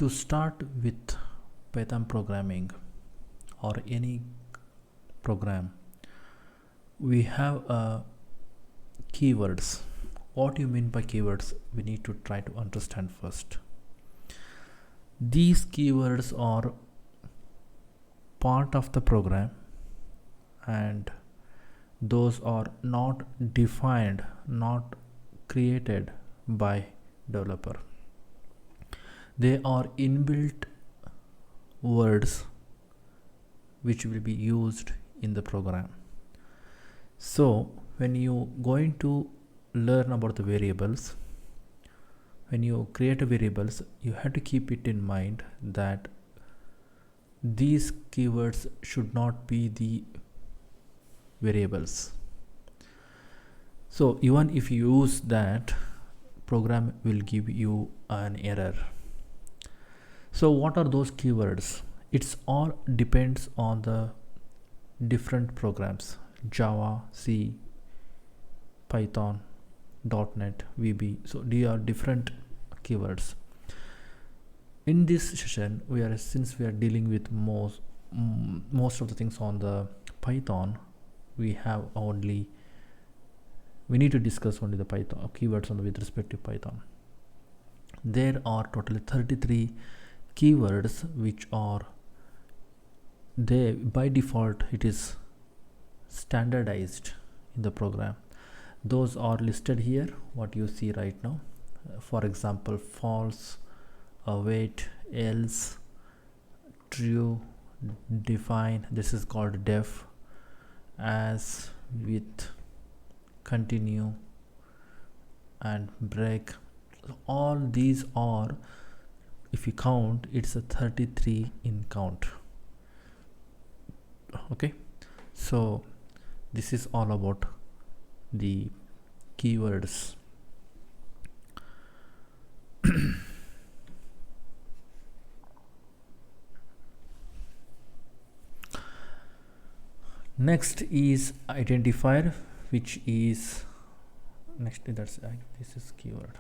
To start with Python programming or any program, we have keywords. What you mean by keywords, we need to try to understand first. These keywords are part of the program, and those are not defined, not created by developer. They are inbuilt words which will be used in the program. So when you going to learn about the variables, when you create a variables, you have to keep it in mind that these keywords should not be the variables. So even if you use that, program will give you an error. So what are those keywords? It's all depends on the different programs: Java, C, Python, .NET, VB. So these are different keywords. In this session, since we are dealing with most of the things on the Python, we need to discuss only the Python keywords with respect to Python. There are totally 33 keywords which are there by default. It is standardized in the program. Those are listed here, what you see right now. For example, false, await, else, true, define, this is called def, as, with, continue, and break. All these are, if you count, it's a 33 in count. Okay, so this is all about the keywords. Next is identifier, which is this is keyword.